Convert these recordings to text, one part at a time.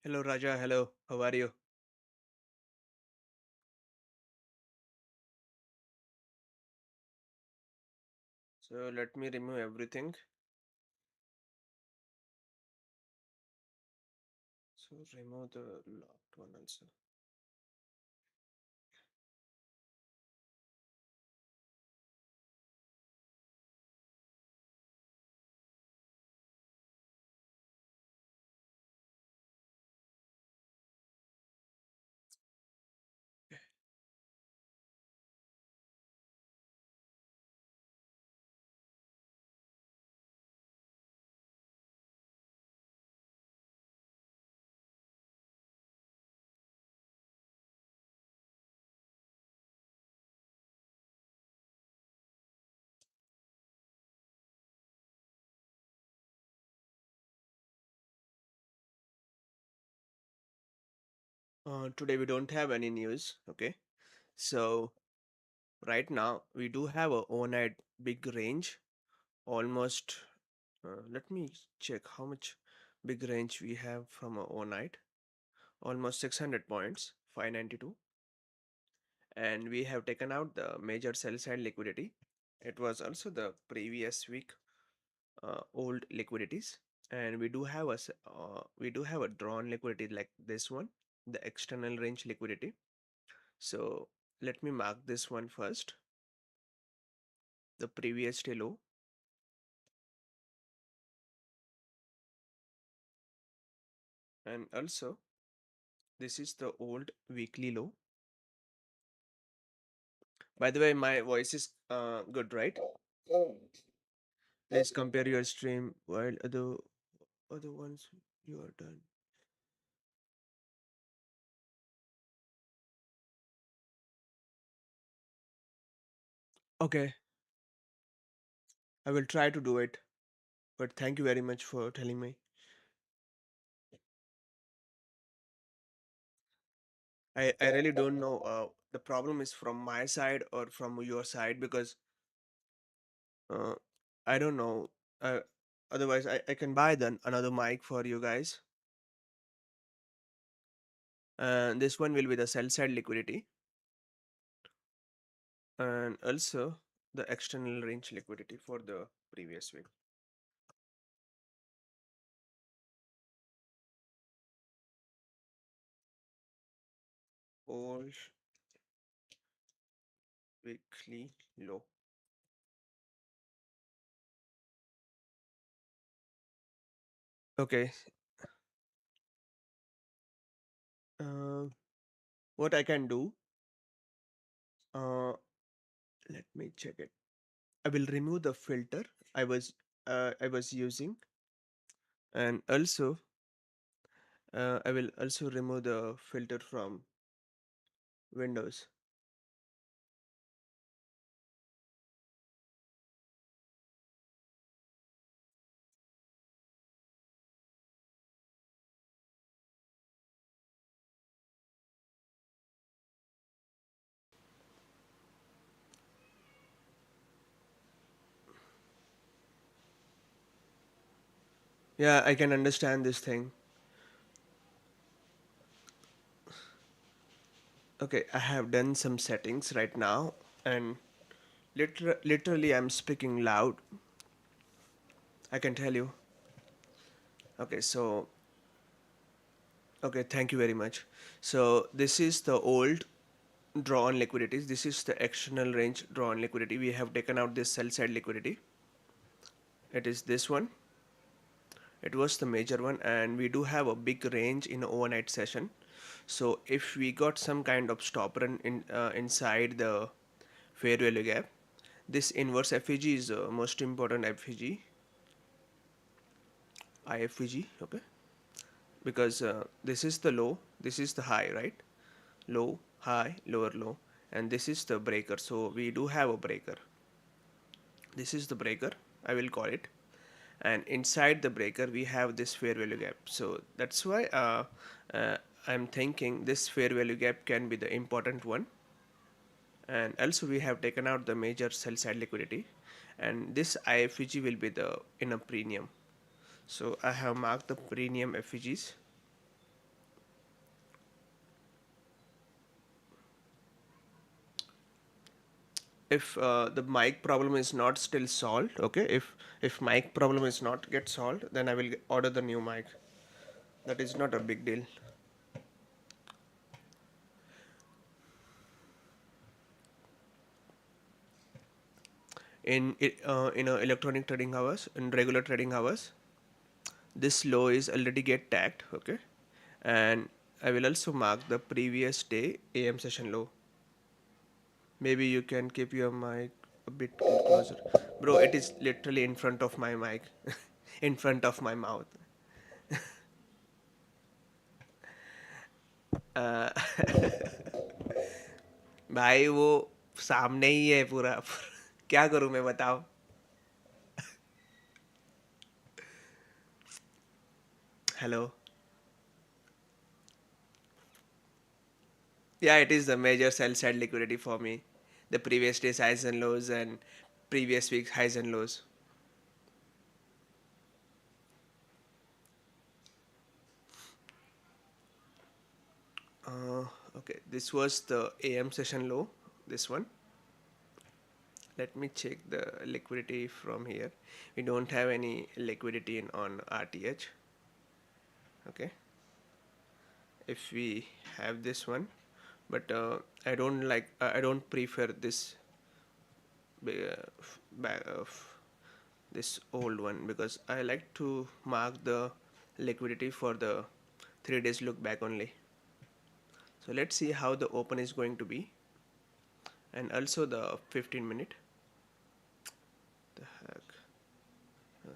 Hello Raja, hello. How are you? So let me remove everything. So remove the locked one also. Today we don't have any news. Okay. So right now we do have a overnight big range. Almost. Let me check how much big range we have from a overnight. Almost 600 points, 592, and we have taken out the major sell side liquidity. It was also the previous week old liquidities, and we do have a drawn liquidity like this one, the external range liquidity. So let me mark this one first, the previous day low, and also this is the old weekly low. By the way, my voice is good, right? Please compare your stream while other ones you are done. Okay, I will try to do it, but thank you very much for telling me. I really don't know the problem is from my side or from your side because uh, I don't know. Uh, Otherwise, I can buy then another mic for you guys. And this one will be the sell side liquidity and also the external range liquidity for the previous week. All weekly low. Okay. Uh, what I can do? Uh, Let me check it. I will remove the filter I was using, and also I will also remove the filter from Windows. Yeah, I can understand this thing. Okay, I have done some settings right now, and literally I'm speaking loud. I can tell you. Okay, so okay, thank you very much. So this is the old drawn liquidities. This is the external range drawn liquidity. We have taken out this sell side liquidity. It is this one. It was the major one, and we do have a big range in overnight session. So if we got some kind of stop run inside the fair value gap, this inverse FVG is the most important FVG, IFVG, okay? Because this is the low, this is the high, right? Low, high, lower, low, and this is the breaker. So we do have a breaker. This is the breaker, I will call it, and inside the breaker we have this fair value gap. So that's why uh, I'm thinking this fair value gap can be the important one. And also we have taken out the major sell side liquidity, and this IFVG will be the in a premium. So I have marked the premium FVGs. if the mic problem is not still solved, okay, if mic problem is not get solved, then I will order the new mic. That is not a big deal. In electronic trading hours, in regular trading hours, this low is already get tagged, okay, and I will also mark the previous day AM session low. Maybe you can keep your mic a bit closer, bro. It is literally in front of my mic, in front of my mouth. uh, भाई वो सामने ही है पूरा क्या करूं मैं बताओ. Hello. Yeah, it is the major sell side liquidity for me. The previous day's highs and lows and previous week's highs and lows. Uh, okay, this was the AM session low. This one. Let me check the liquidity from here. We don't have any liquidity on RTH. Okay, if we have this one, but I don't prefer this back of this old one because I like to mark the liquidity for the 3 days look back only. So let's see how the open is going to be, and also the 15 minute. The heck,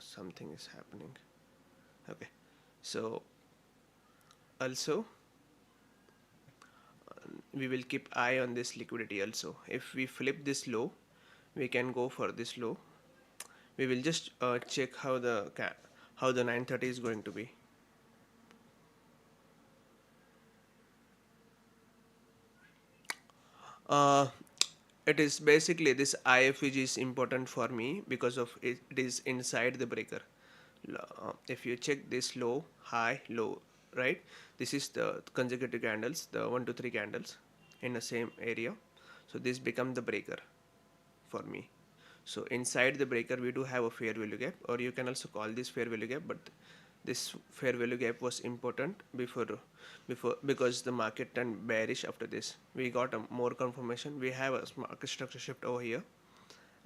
something is happening. Okay, so also we will keep eye on this liquidity also. If we flip this low, we can go for this low. We will just check how the 930 is going to be. uh, it is basically this IFEG is important for me because of it is inside the breaker. If you check this low, high, low, right, this is the consecutive candles, the 1 to 3 candles in the same area, so this become the breaker for me. So inside the breaker we do have a fair value gap, or you can also call this fair value gap, but this fair value gap was important before because the market turned bearish. After this we got a more confirmation, we have a market structure shift over here,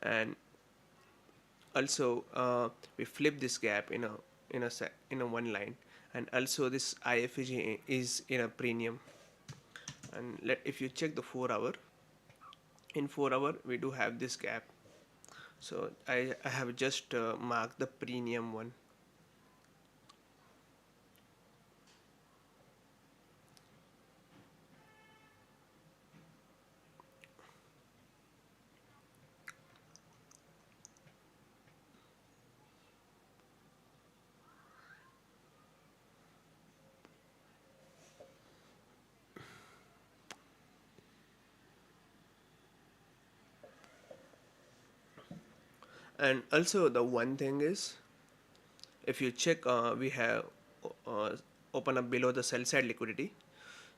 and also we flip this gap in a one line, and also this IFEG is in a premium. And if you check the 4 hour, in 4 hour we do have this gap, so I have just marked the premium one. And also the one thing is, if you check, we have uh, open up below the sell side liquidity,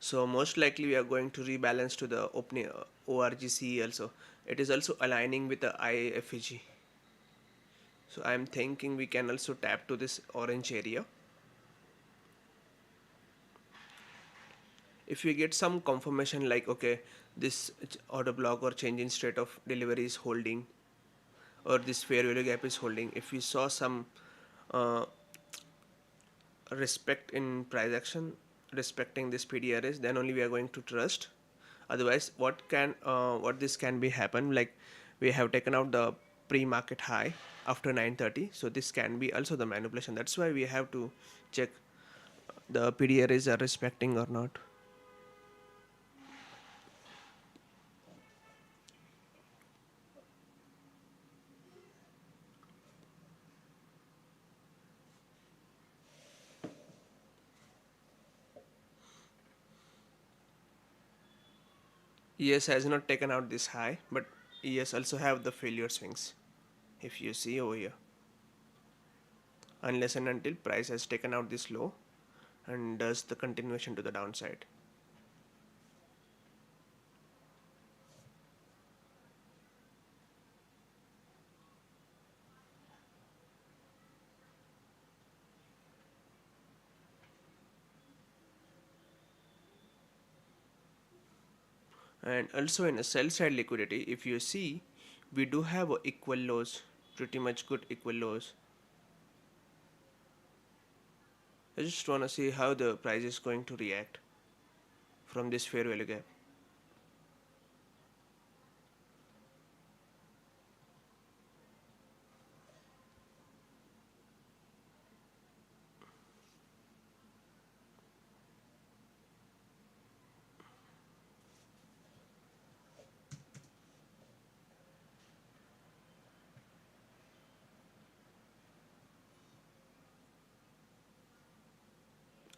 so most likely we are going to rebalance to the opening ORGC also. It is also aligning with the IFEG, so I'm thinking we can also tap to this orange area. If we get some confirmation like, okay, this order block or change in state of delivery is holding, or this fair value gap is holding, if we saw some uh, respect in price action respecting this PDRS, then only we are going to trust. Otherwise, what this can be happen, like we have taken out the pre-market high after 9:30, so this can be also the manipulation. That's why we have to check the PDRS are respecting or not. ES has not taken out this high, but ES also have the failure swings. If you see over here, unless and until price has taken out this low and does the continuation to the downside. And also in a sell side liquidity, if you see, we do have a equal lows, pretty much good equal lows. I just want to see how the price is going to react from this fair value gap.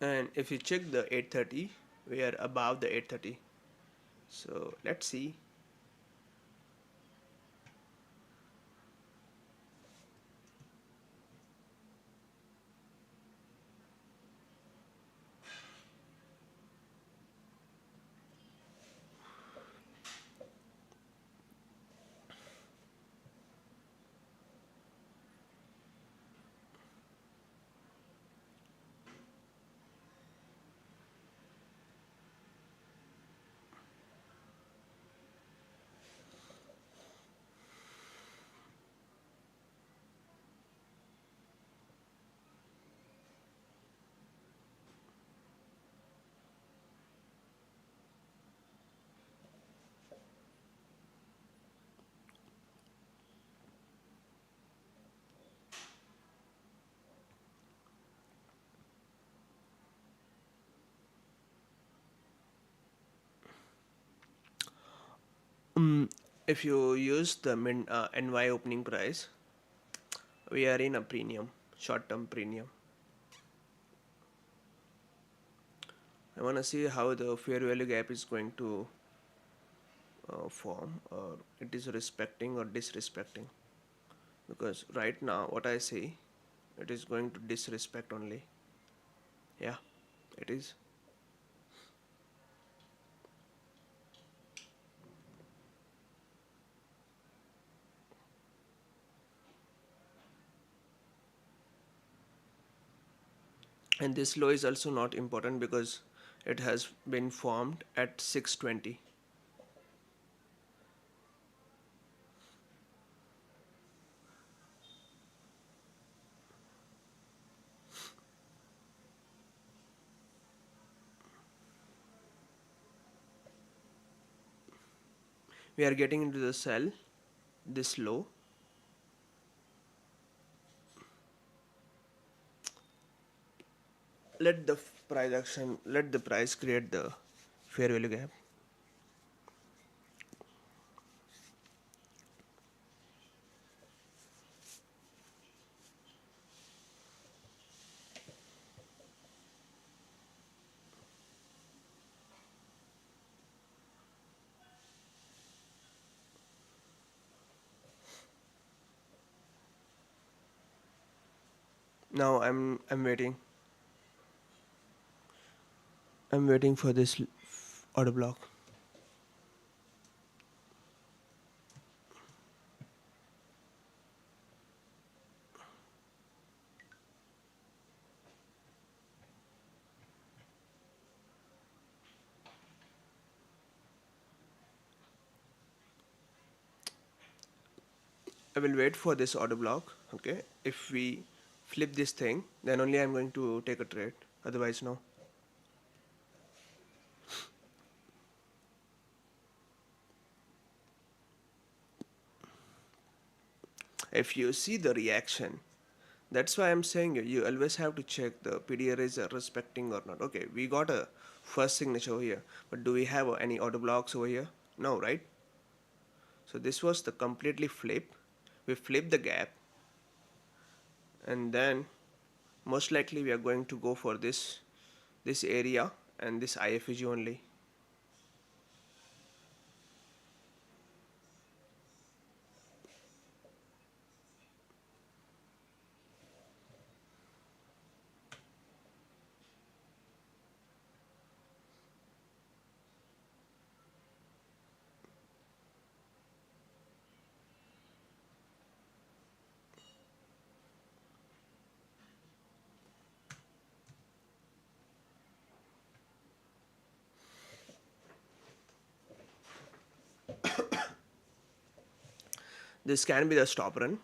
And if you check the 830, we are above the 830. So let's see. If you use the NY opening price, we are in a premium, short-term premium. I want to see how the fair value gap is going to form, or it is respecting or disrespecting. Because right now, what I see, it is going to disrespect only. Yeah, it is. And this low is also not important because it has been formed at 620. We are getting into the sell, this low. Let the price action, let the price create the fair value gap. Now I'm waiting. I'm waiting for this order block. I will wait for this order block. Okay, if we flip this thing, then only I'm going to take a trade. Otherwise, no. If you see the reaction, that's why I'm saying you always have to check the PDR is respecting or not. Okay, we got a first signature over here, but do we have any order blocks over here? No, right? So this was the completely flip. We flip the gap, and then most likely we are going to go for this area and this IFG only. This can be the stop run.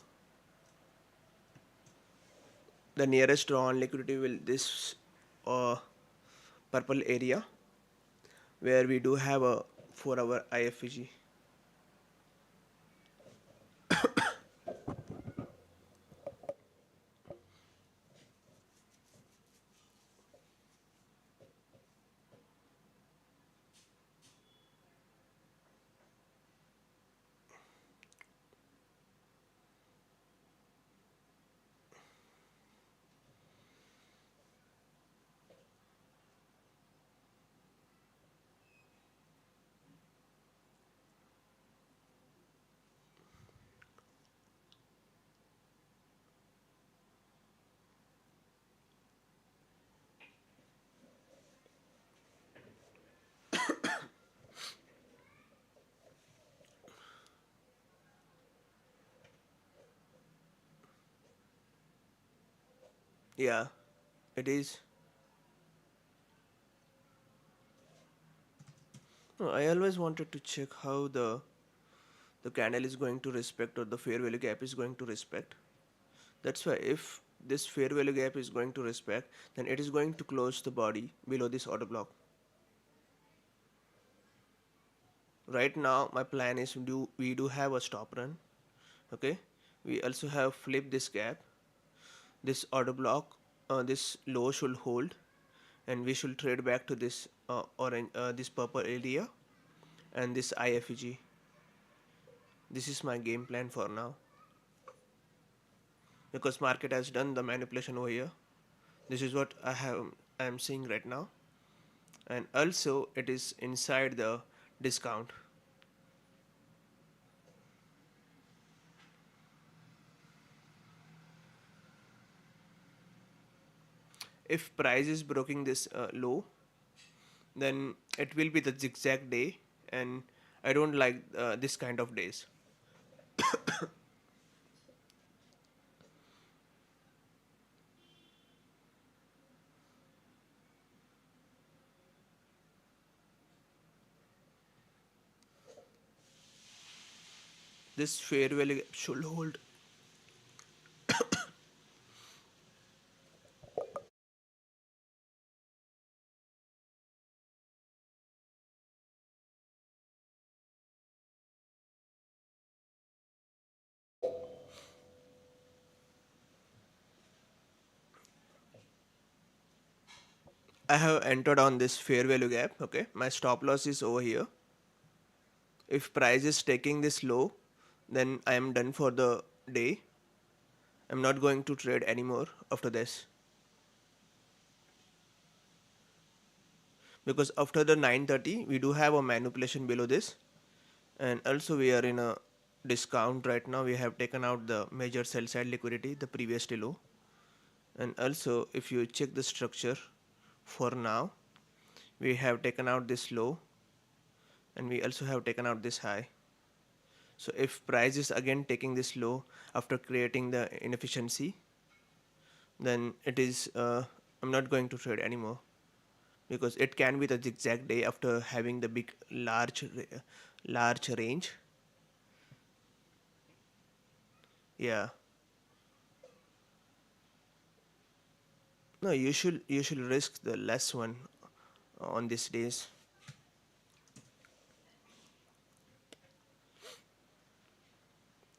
The nearest draw on liquidity will this uh, purple area where we do have a 4-hour IFVG. Yeah, it is. No, I always wanted to check how the candle is going to respect or the fair value gap is going to respect. That's why if this fair value gap is going to respect, then it is going to close the body below this order block. Right now, my plan is we do have a stop run. Okay, we also have flipped this gap. This order block, this low should hold, and we should trade back to this orange, this purple area, and this IFEG. This is my game plan for now because market has done the manipulation over here. This is what I am seeing right now, and also it is inside the discount. If price is breaking this low, then it will be the zigzag day, and I don't like this kind of days. This fair value should hold. I have entered on this fair value gap. Okay, my stop loss is over here. If price is taking this low, then I am done for the day. I'm not going to trade anymore after this because after the 9:30 we do have a manipulation below this, and also we are in a discount right now. We have taken out the major sell side liquidity, the previous low, and also if you check the structure for now, we have taken out this low, and we also have taken out this high. So if price is again taking this low after creating the inefficiency, then it is I'm not going to trade anymore because it can be the zigzag day after having the big large range. Yeah, no, you should risk the less one on these days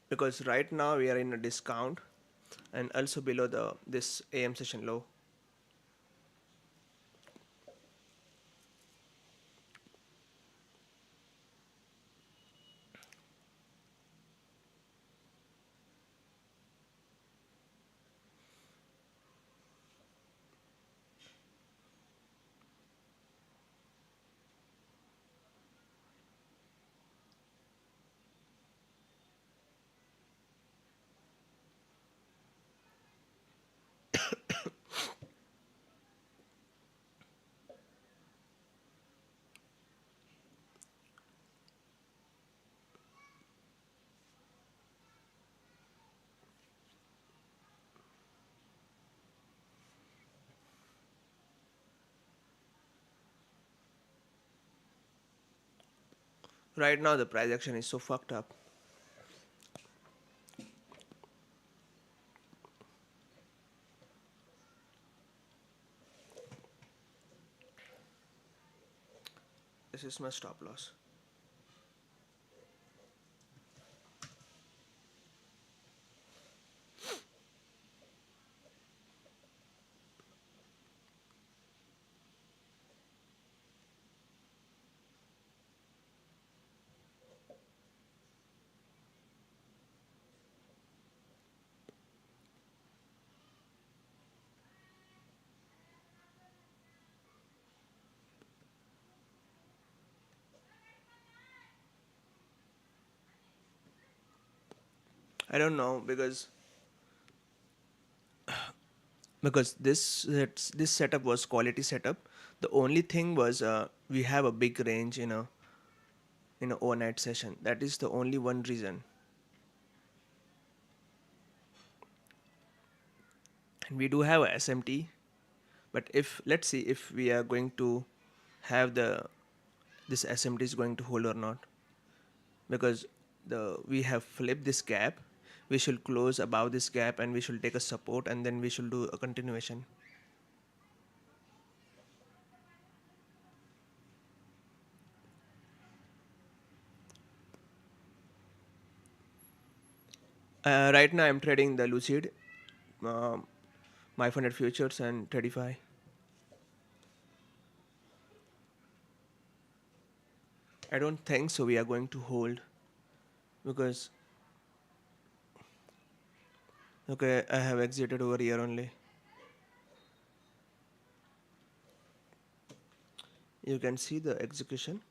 because right now we are in a discount and also below the this AM session low. Right now the price action is so fucked up. This is my stop loss. I don't know because this setup was quality setup. The only thing was we have a big range in a overnight session. That is the only one reason. And we do have a SMT, but if let's see if we are going to have this SMT is going to hold or not, because we have flipped this gap. We should close above this gap and we should take a support and then we should do a continuation. Right now I'm trading the Lucid, um, my funded futures and Tradify. I don't think so we are going to hold because okay, I have exited over here only. You can see the execution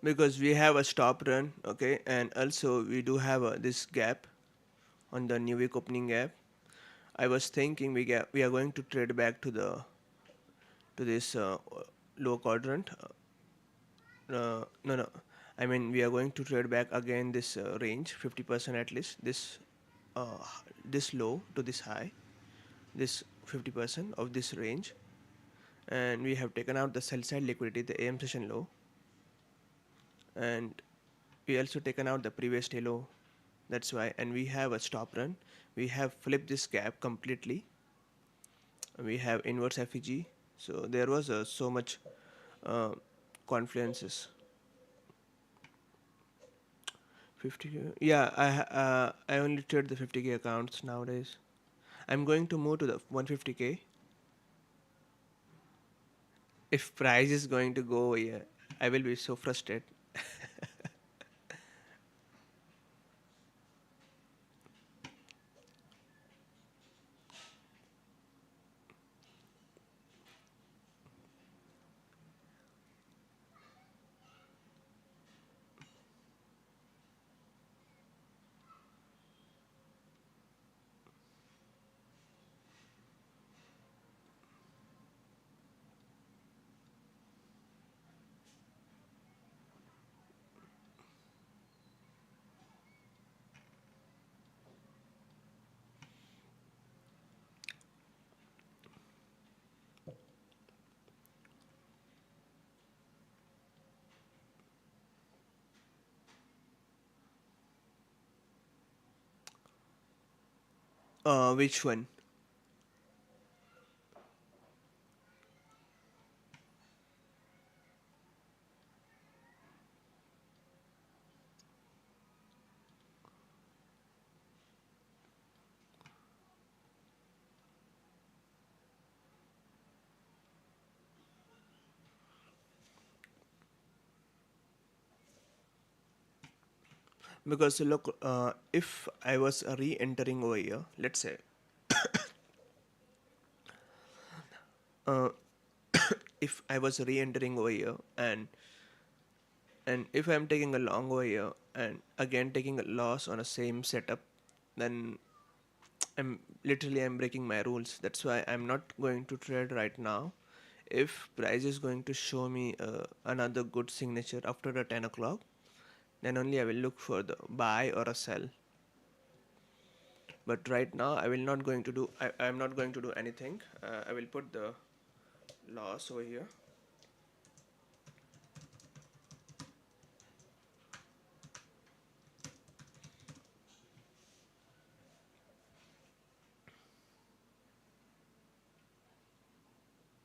because we have a stop run, okay, and also we do have this gap on the new week opening gap. I was thinking we are going to trade back to this low quadrant. No, no. I mean, we are going to trade back again this range, 50% at least. Uh, this low to this high, this 50% of this range, and we have taken out the sell side liquidity, the AM session low, and we also taken out the previous day low. That's why, and we have a stop run. We have flipped this gap completely. We have inverse FEG. So there was so much uh, confluences. 50K. Yeah, I only trade the 50K accounts nowadays. I'm going to move to the 150K. If price is going to go, yeah, I will be so frustrated. Which one? Because look, if I was re-entering over here, let's say, uh, if I was re-entering over here and if I'm taking a long over here and again taking a loss on a same setup, then I'm breaking my rules. That's why I'm not going to trade right now. If price is going to show me another good signature after the 10 o'clock, then only I will look for the buy or a sell. But right now I will not going to do I'm not going to do anything. I will put the loss over here.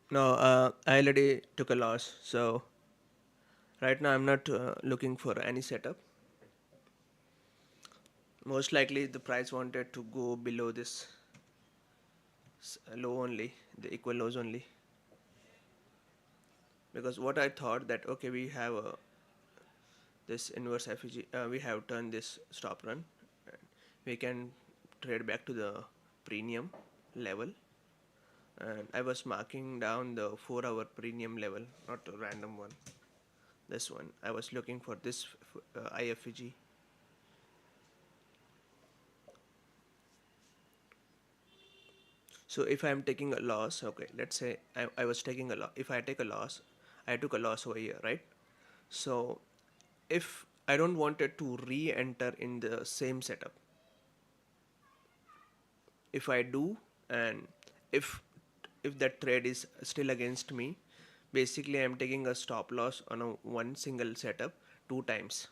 No, I already took a loss, so right now I'm not looking for any setup. Most likely the price wanted to go below this low only, the equal lows only, because what I thought that okay, we have this inverse FEG, we have turned this stop run, and we can trade back to the premium level. And I was marking down the 4-hour premium level, not a random one. This one I was looking for this IFEG. So if I'm taking a loss, okay, let's say I was taking a loss. If I take a loss, I took a loss over here, right? So if I don't want it to re-enter in the same setup, if I do, and if if that trade is still against me, basically I'm taking a stop loss on a one single setup two times.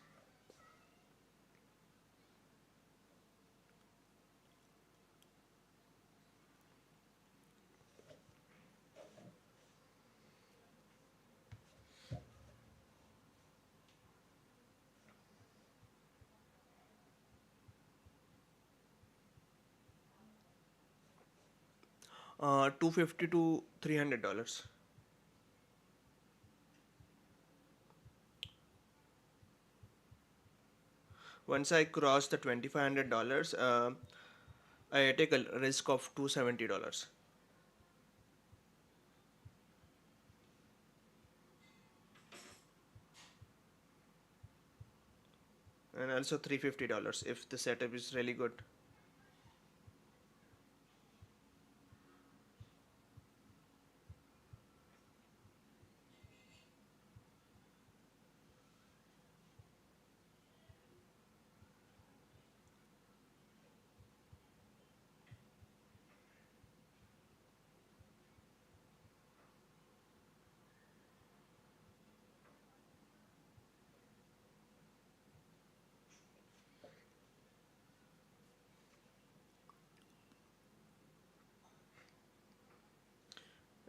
250 to $300. Once I cross the $2,500, I take a risk of $270 and also $350 if the setup is really good.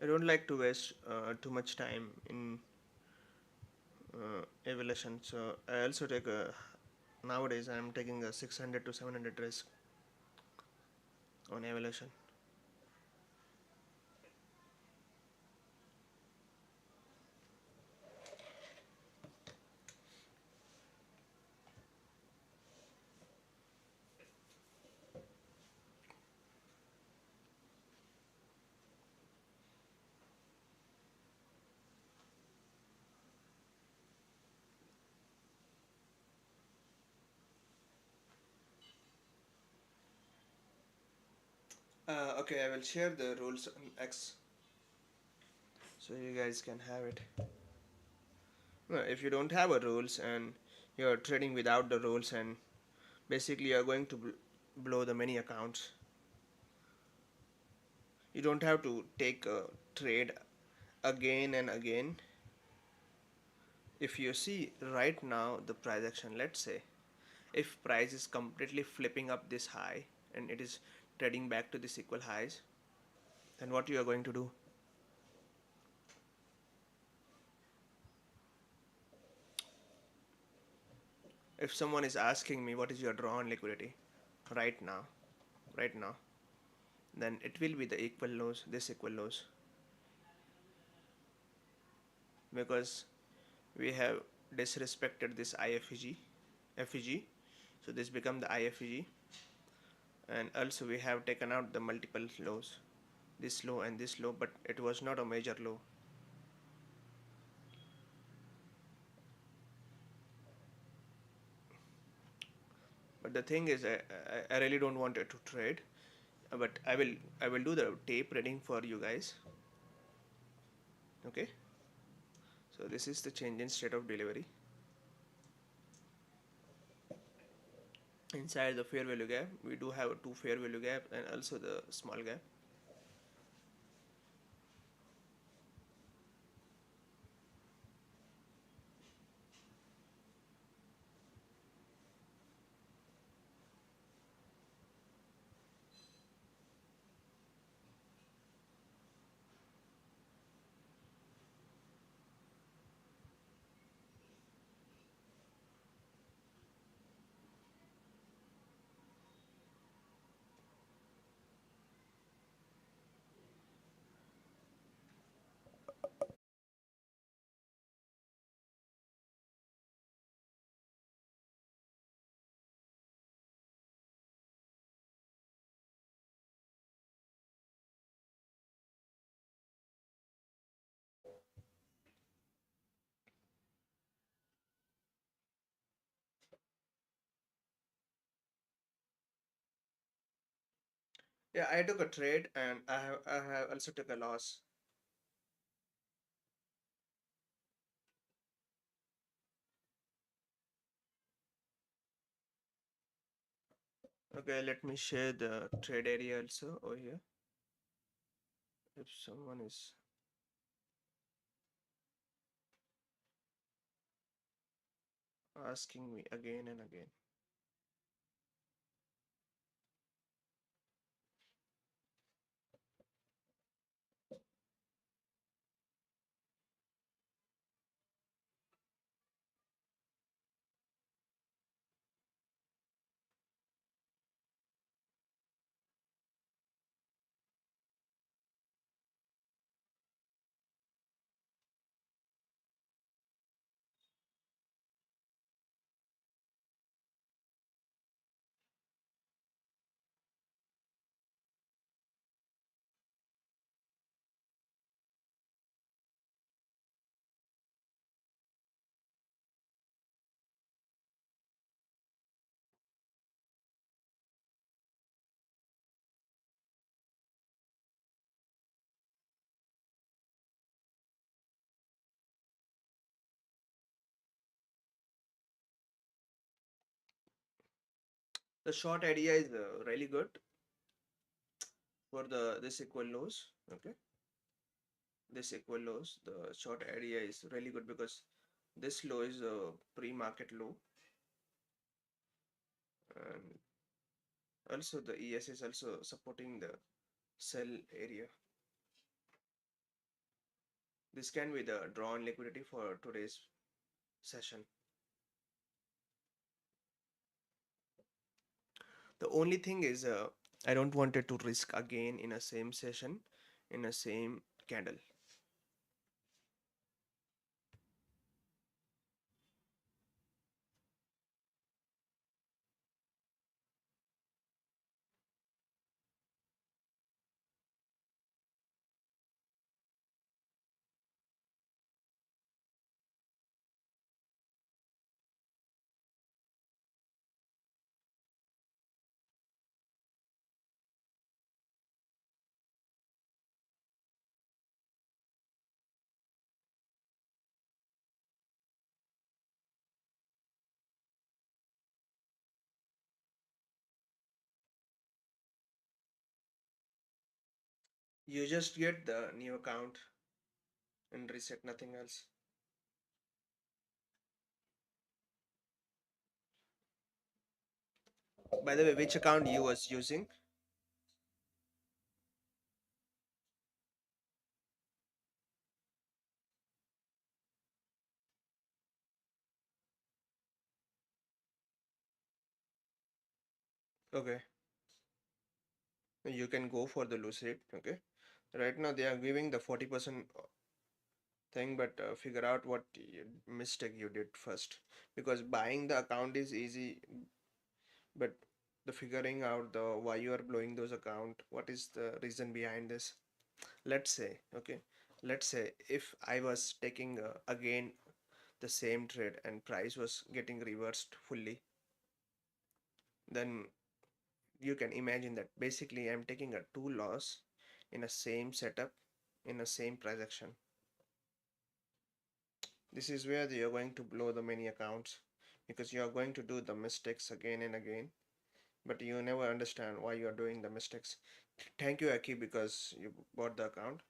I don't like to waste too much time in evaluation. So I also take a nowadays I'm taking a 600 to 700 risk on evaluation. Okay, I will share the rules on X so you guys can have it. No, if you don't have a rules and you're trading without the rules, and basically you're going to blow the many accounts. You don't have to take a trade again and again. If you see right now the price action, let's say if price is completely flipping up this high and it is trading back to this equal highs, then what you are going to do? If someone is asking me what is your draw on liquidity right now, right now, then it will be the equal lows, this equal lows, because we have disrespected this IFEG, FEG, so this become the IFEG, and also we have taken out the multiple lows, this low and this low, but it was not a major low. But the thing is, I really don't want it to trade, but I will do the tape reading for you guys. Okay, so this is the change in state of delivery. Inside the fair value gap, we do have two fair value gap and also the small gap. Yeah, I took a trade and I have also took a loss. Okay, let me share the trade area also over here. If someone is asking me again and again. The short area is really good for the this equal lows. Okay, this equal lows. The short area is really good because this low is a pre-market low, and also the ES is also supporting the sell area. This can be the drawn liquidity for today's session. The only thing is, I don't want it to risk again in a same session, in a same candle. You just get the new account and reset, nothing else. By the way, which account you was using? Okay, you can go for the lucid. Okay, right now they are giving the 40% thing, but figure out what mistake you did first, because buying the account is easy, but the figuring out the why you are blowing those account, what is the reason behind this. Let's say, okay, let's say if I was taking again the same trade and price was getting reversed fully, then you can imagine that basically I'm taking a two loss in a same setup, in a same price action. This is where you're going to blow the many accounts, because you are going to do the mistakes again and again, but you never understand why you are doing the mistakes. Thank you, Aki, because you bought the account.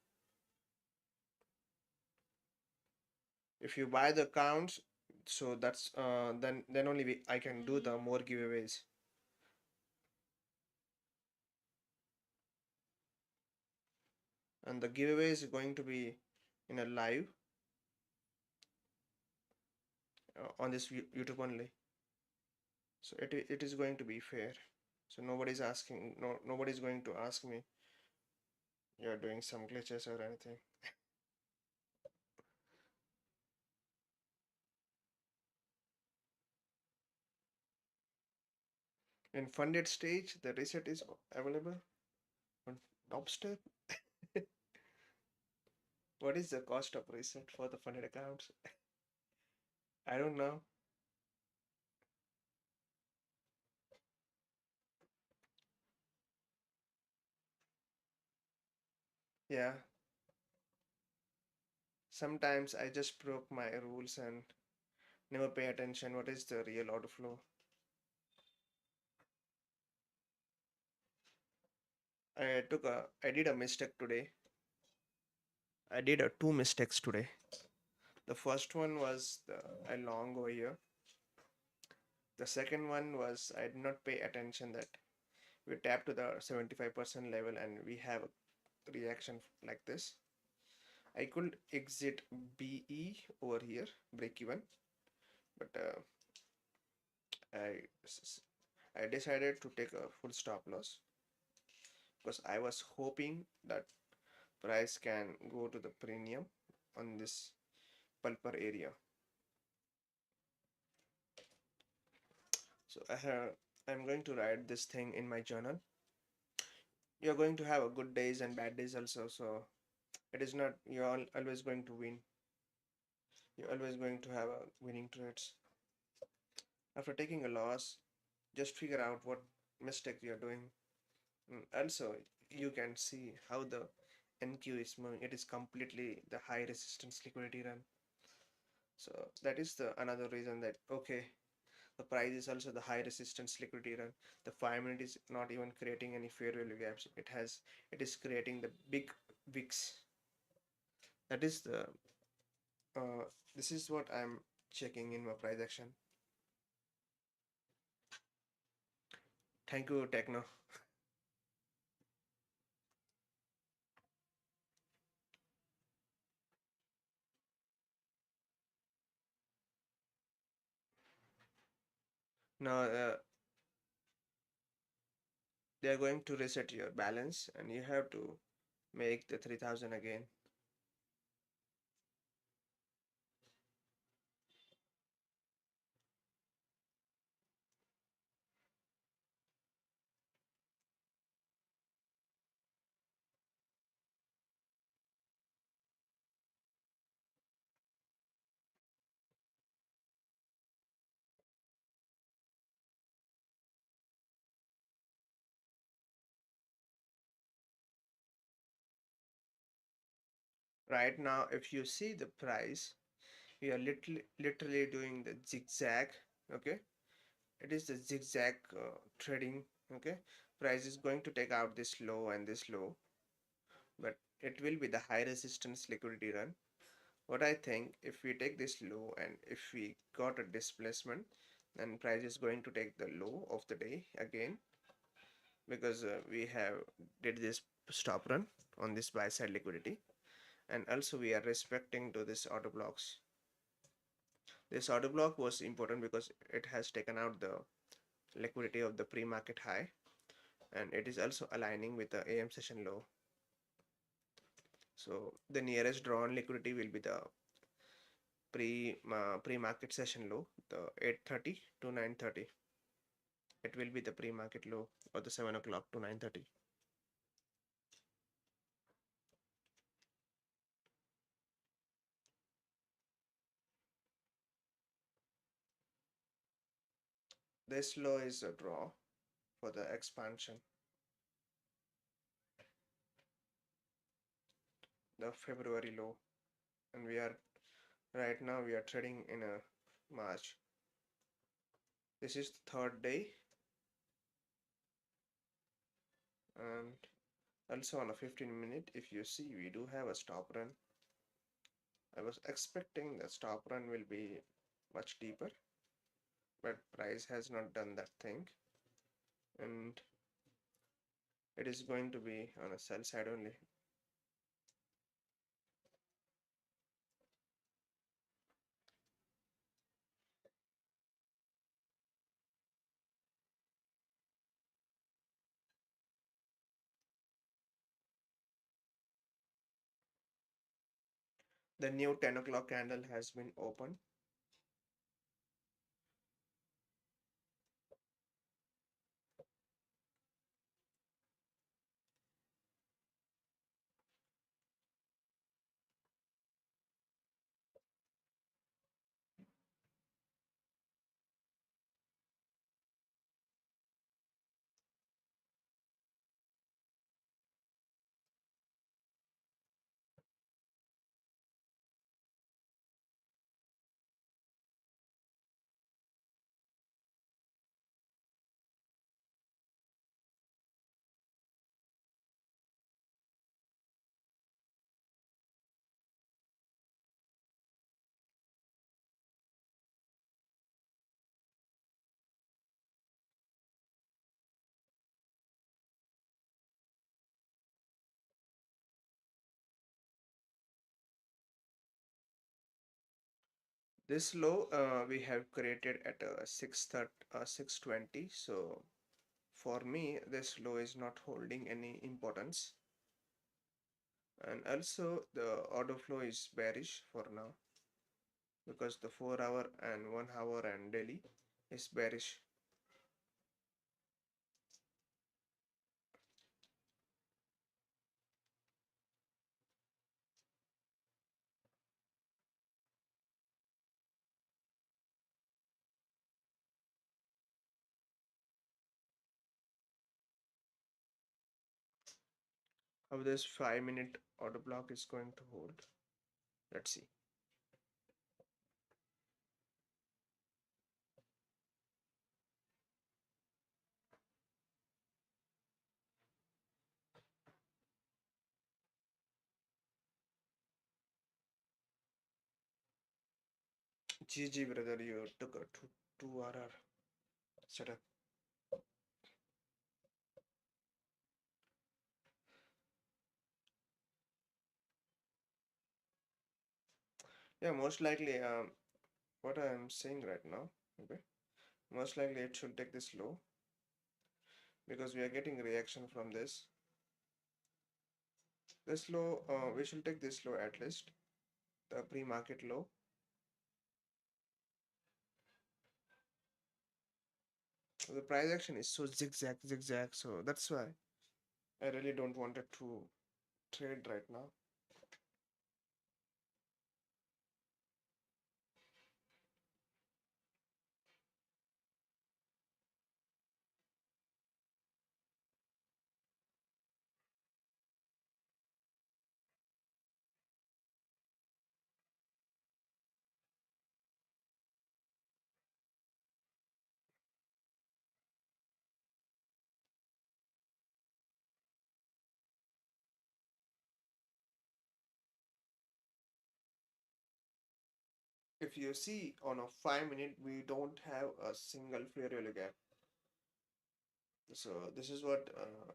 If you buy the accounts, so that's then only I can do the more giveaways. And the giveaway is going to be in a live on this YouTube only. So it is going to be fair. So nobody's asking, nobody's going to ask me you're doing some glitches or anything. In funded stage, the reset is available on top step. What is the cost of reset for the funded accounts? I don't know. Yeah, sometimes I just broke my rules and never pay attention what is the real order flow. I did a mistake today. I did two mistakes today. The first one was a long over here. The second one was I did not pay attention that we tap to the 75% level and we have a reaction like this. I could exit BE over here, break even, but I I decided to take a full stop loss because I was hoping that price can go to the premium on this pulper area. So I'm going to write this thing in my journal. You're going to have a good days and bad days also. So it is not you're always going to win. You're always going to have a winning trades. After taking a loss, just figure out what mistake you're doing. Also, you can see how the NQ is moving. It is completely the high resistance liquidity run. So that is the another reason that okay, the price is also the high resistance liquidity run. The 5 minute is not even creating any fair value gaps. It is creating the big wicks. That is the uh, this is what I'm checking in my price action. Thank you, Techno. Now they are going to reset your balance and you have to make the 3000 again. Right now, if you see the price, we are literally doing the zigzag. Okay, it is the zigzag trading. Okay, price is going to take out this low and this low, but it will be the high resistance liquidity run. What I think, if we take this low and if we got a displacement, then price is going to take the low of the day again because we have did this stop run on this buy side liquidity, and also we are respecting to this order blocks. This order block was important because it has taken out the liquidity of the pre-market high, and it is also aligning with the AM session low. So the nearest drawn liquidity will be the pre-market session low, the 8:30 to 9:30. It will be the pre-market low or the 7 o'clock to 9:30. This low is a draw for the expansion. The February low, and we are right now we are trading in a March. This is the third day, and also on a 15 minute, if you see, we do have a stop run. I was expecting the stop run will be much deeper, but price has not done that thing, and it is going to be on a sell side only. The new 10 o'clock candle has been opened. This low we have created at 620. So for me, this low is not holding any importance. And also the order flow is bearish for now because the 4 hour and 1 hour and daily is bearish. How this 5 minute order block is going to hold? Let's see. GG brother, you took a 2 hour setup. Yeah, most likely what I am saying right now, okay, most likely it should take this low because we are getting reaction from this low. We should take this low at least, the pre-market low. The price action is so zigzag, so that's why I really don't want it to trade right now. If you see on a 5 minute, we don't have a single fair value gap. So this is what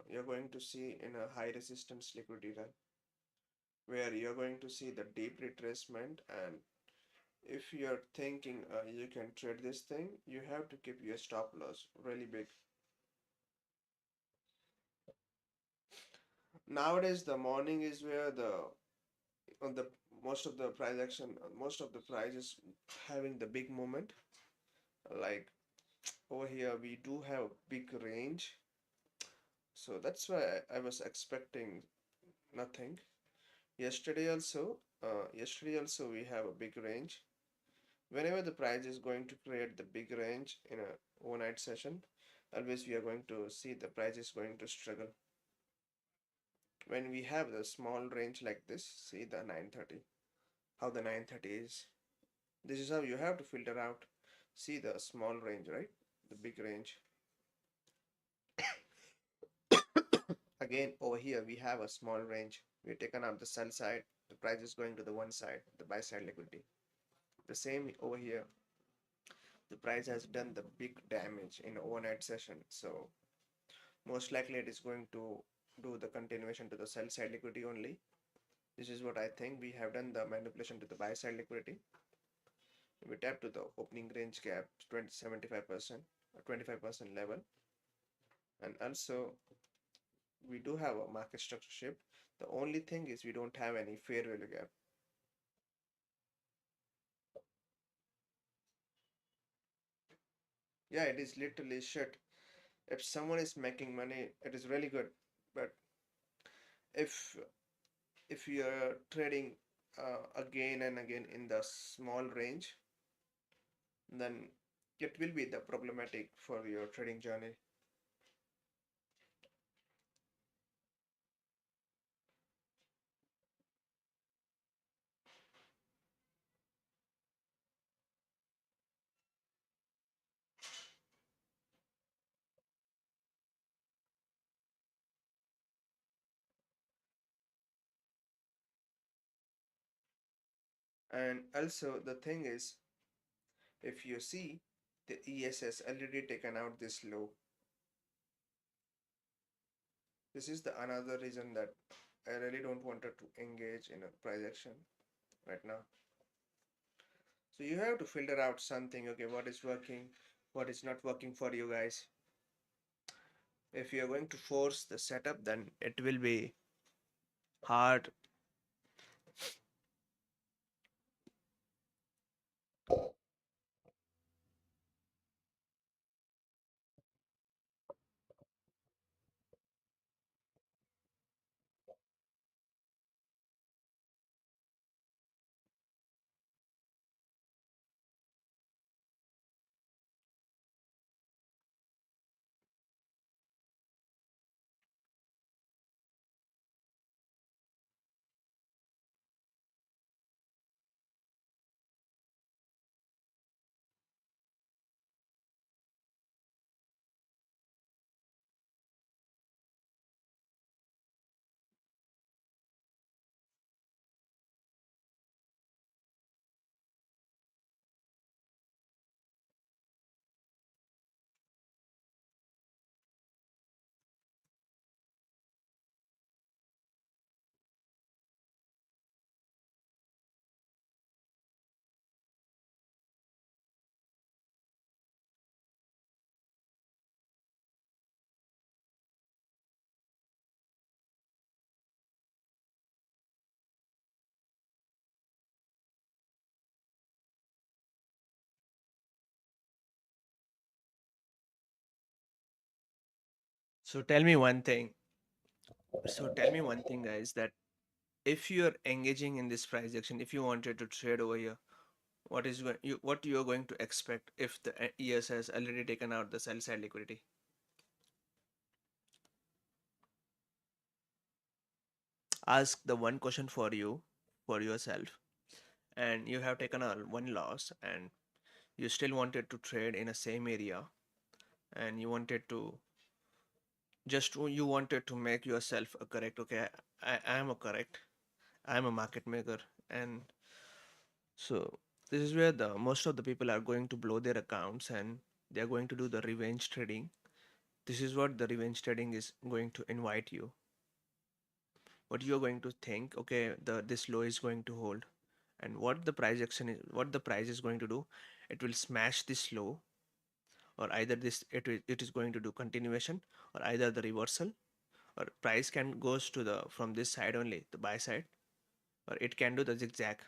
you're going to see in a high resistance liquidity run, where you're going to see the deep retracement. And if you're thinking you can trade this thing, you have to keep your stop loss really big. Nowadays, the morning is where the on the most of the price action, most of the price is having the big movement. Like over here, we do have big range, so that's why I was expecting nothing. Yesterday also we have a big range. Whenever the price is going to create the big range in a overnight session, always we are going to see the price is going to struggle. When we have the small range like this, see the 930, how the 930 is. This is how you have to filter out. See the small range, right? the big range. Again, over here we have a small range. We've taken out the sell side, the price is going to the one side, the buy side liquidity. The same over here, the price has done the big damage in overnight session, so most likely it is going to do the continuation to the sell side liquidity only. This is what I think. We have done the manipulation to the buy side liquidity. We tap to the opening range gap 75% or 25% level, and also we do have a market structure shift. The only thing is we don't have any fair value gap. Yeah, it is literally shit. If someone is making money, it is really good. But if if you are trading again and again in the small range, then it will be the problematic for your trading journey. And also the thing is, if you see, the ESS already taken out this low. This is the another reason that I really don't want to engage in a price action right now. So you have to filter out something, okay, what is working, what is not working for you guys. If you are going to force the setup, then it will be hard. So tell me one thing. So tell me one thing, guys, that if you're engaging in this price action, if you wanted to trade over here, what you are going to expect if the ES has already taken out the sell side liquidity? Ask the one question for you, for yourself, and you have taken a one loss, and you still wanted to trade in a same area, and you wanted to you wanted to make yourself a correct. Okay, I am a correct. I am a market maker, and so this is where the most of the people are going to blow their accounts, and they are going to do the revenge trading. This is what the revenge trading is going to invite you. What you are going to think, okay, this low is going to hold, and what the price is going to do, it will smash this low, or either it is going to do continuation, or either the reversal, or price can goes to the from this side only, the buy side, or it can do the zigzag.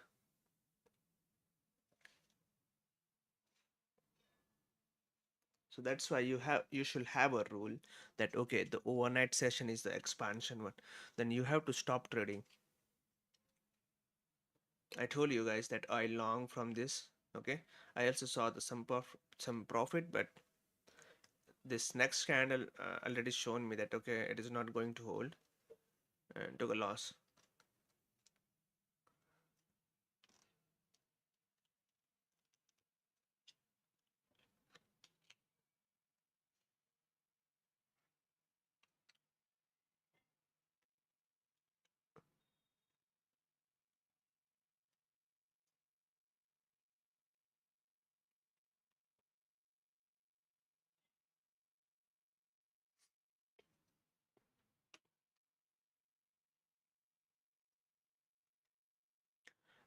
So that's why you should have a rule that okay, the overnight session is the expansion one, then you have to stop trading. I told you guys that I long from this. Okay, I also saw the some profit, but this next candle already shown me that okay, it is not going to hold, and took a loss.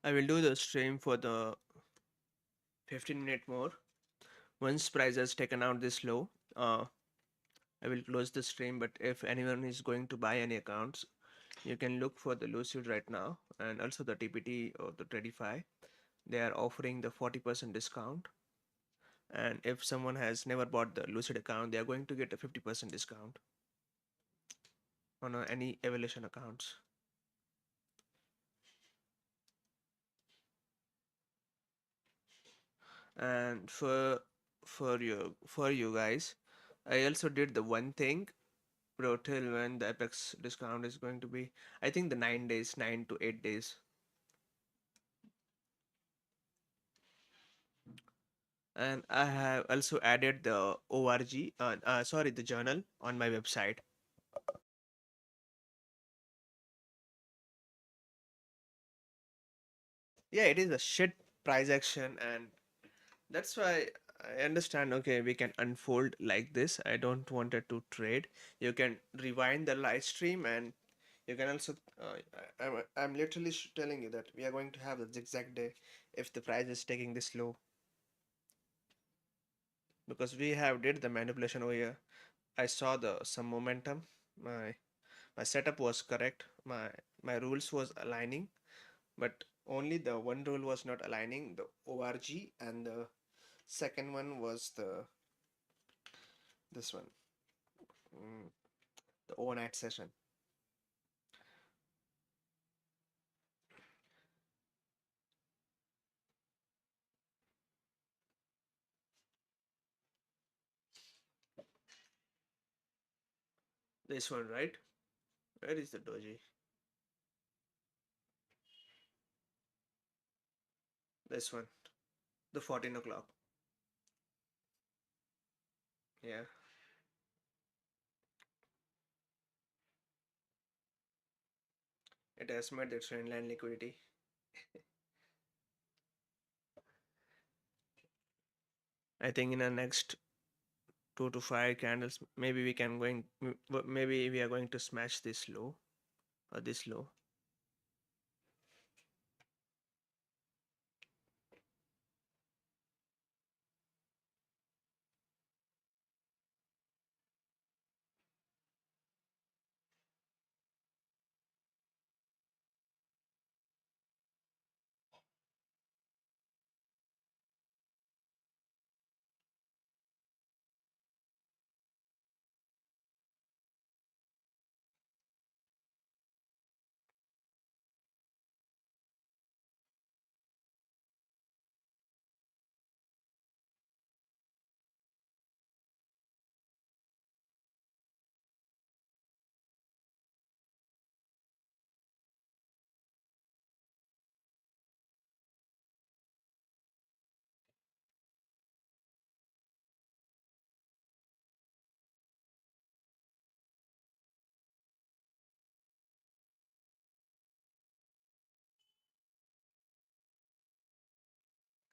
I will do the stream for the 15-minute more. Once price has taken out this low, I will close the stream. But if anyone is going to buy any accounts, you can look for the Lucid right now, and also the TPT or the Tradify. They are offering the 40% discount. And if someone has never bought the Lucid account, they are going to get a 50% discount on any evaluation accounts. And for you guys, I also did the one thing, bro, till when the Apex discount is going to be. I think the 9 days, 9 to 8 days. And I have also added the org, sorry, the journal on my website. Yeah, it is a shit price action, and that's why I understand. Okay, we can unfold like this. I don't want it to trade. You can rewind the live stream, and you can also. I'm literally telling you that we are going to have the zigzag day if the price is taking this low, because we have did the manipulation over here. I saw the some momentum. My setup was correct. My rules was aligning, but only the one rule was not aligning. The org, and the second one was the this one, mm, the overnight session. This one, right? Where is the doji? This one, the 14 o'clock. Yeah, it has met the trend line liquidity. I think in the next 2 to 5 candles, maybe we can going, maybe we are going to smash this low or this low.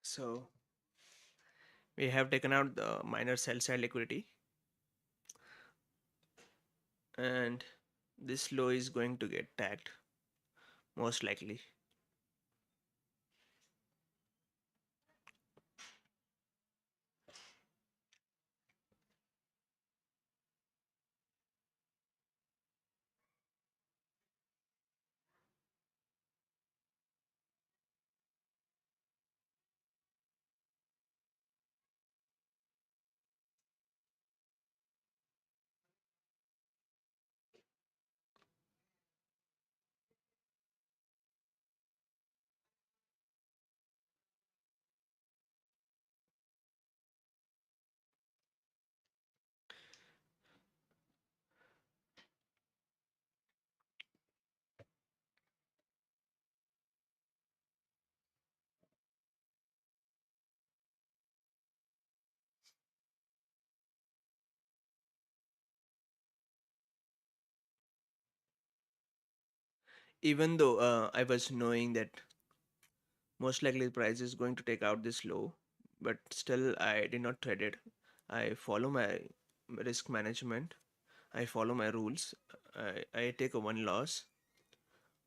So we have taken out the minor sell side liquidity, and this low is going to get tagged most likely. Even though I was knowing that most likely the price is going to take out this low, but still I did not trade it. I follow my risk management. I follow my rules. I take a one loss.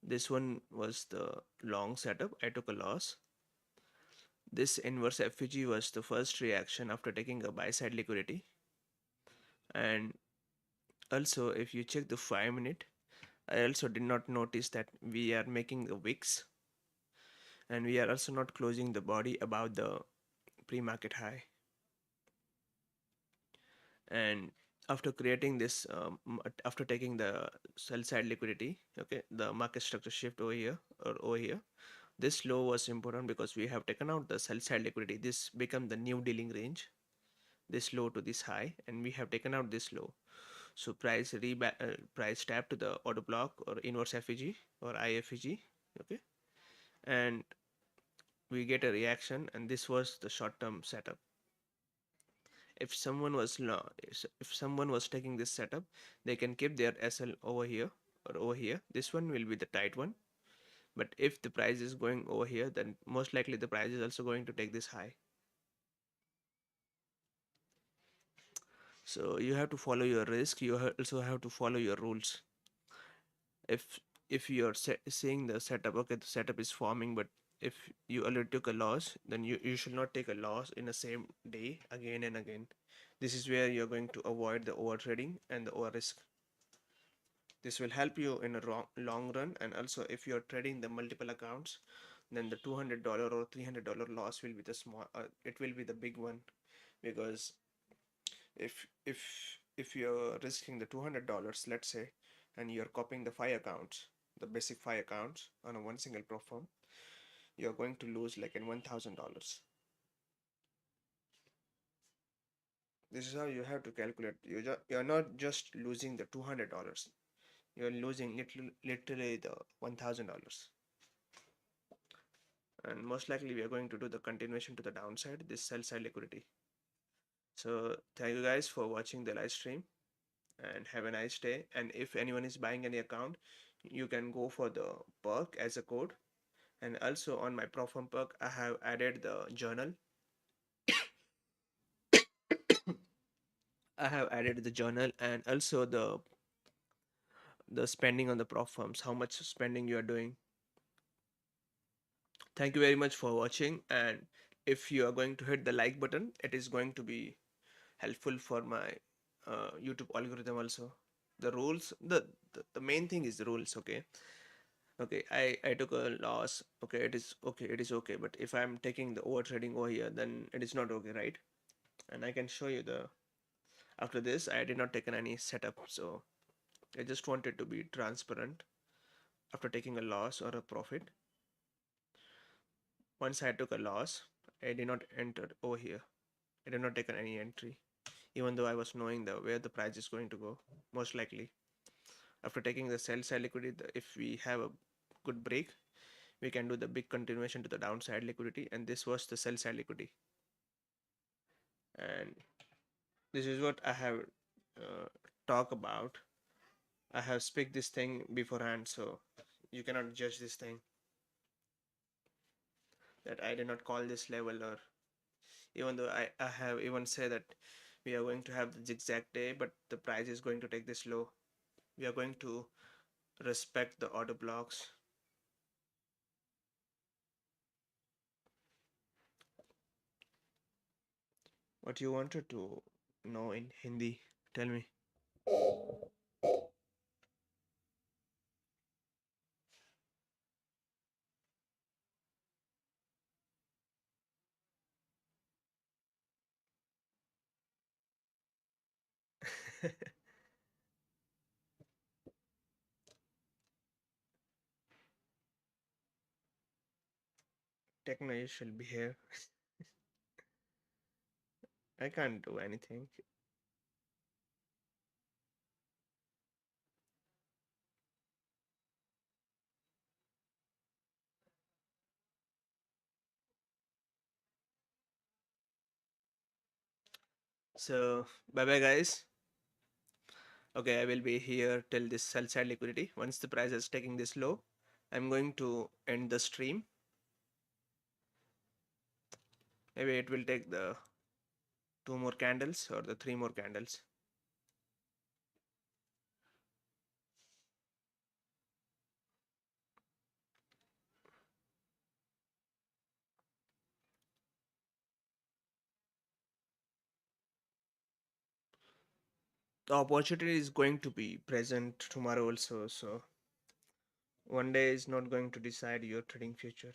This one was the long setup. I took a loss. This inverse FVG was the first reaction after taking a buy side liquidity. And also, if you check the 5 minute, I also did not notice that we are making the wicks, and we are also not closing the body above the pre-market high. And after creating this, after taking the sell side liquidity, okay, the market structure shift over here or over here, this low was important because we have taken out the sell side liquidity. This become the new dealing range, this low to this high, and we have taken out this low. So price tap to the order block or inverse FEG or IFEG, okay, and we get a reaction, and this was the short term setup. If someone was if someone was taking this setup, they can keep their SL over here or over here. This one will be the tight one. But if the price is going over here, then most likely the price is also going to take this high. So you have to follow your risk. You also have to follow your rules. If you're seeing the setup, okay, the setup is forming, but if you already took a loss, then you should not take a loss in the same day again and again. This is where you're going to avoid the over trading and the over risk. This will help you in a long run, and also if you're trading the multiple accounts, then the $200 or $300 loss will be the small. It will be the big one, because if if you're risking the $200, let's say, and you're copying the 5 accounts, the basic 5 accounts on a one single platform, you're going to lose like in $1,000. This is how you have to calculate. You're not just losing the $200. You're losing literally the $1,000. And most likely we are going to do the continuation to the downside, this sell side liquidity. So thank you guys for watching the live stream, and have a nice day. And if anyone is buying any account, you can go for the PERK as a code. And also on my Profirm PERK, I have added the journal. I have added the journal, and also the spending on the Profirms, how much spending you are doing. Thank you very much for watching, and if you are going to hit the like button, it is going to be helpful for my YouTube algorithm also. The rules, the main thing is the rules, okay. Okay, I took a loss, okay, it is okay, it is okay, but if I'm taking the over trading over here, then it is not okay, right? And I can show you the, after this I did not take any setup, so I just wanted to be transparent. After taking a loss or a profit, once I took a loss, I did not enter over here. I did not take any entry, even though I was knowing the where the price is going to go, most likely. After taking the sell side liquidity, if we have a good break, we can do the big continuation to the downside liquidity, and this was the sell side liquidity. And this is what I have talk about. I have speak this thing beforehand, so you cannot judge this thing that I did not call this level, or even though I have even said that we are going to have the zigzag day, but the price is going to take this low. We are going to respect the order blocks. What you wanted to know in Hindi? Tell me. Techno, you should be here. I can't do anything. So bye bye guys. Okay, I will be here till this sell side liquidity. Once the price is taking this low, I'm going to end the stream. Maybe it will take the 2 more candles or the 3 more candles. the opportunity is going to be present tomorrow also. So one day is not going to decide your trading future.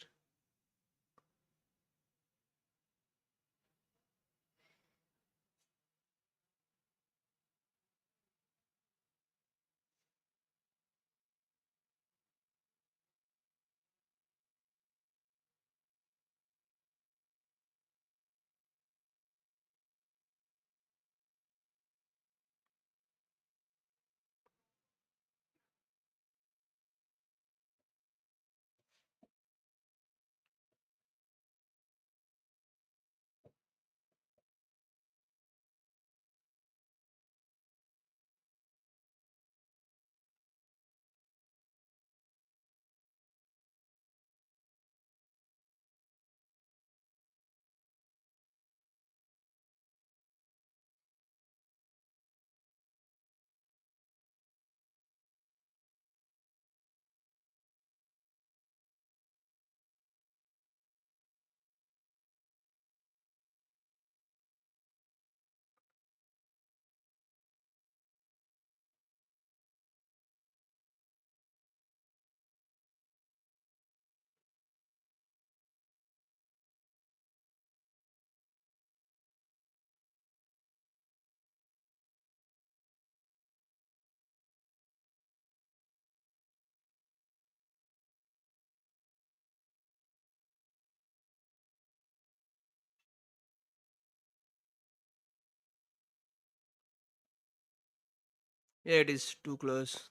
Yeah, it is too close.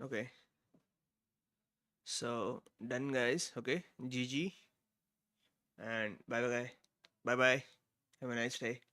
Okay. So done guys. Okay. GG and bye bye. Bye bye. Have a nice day.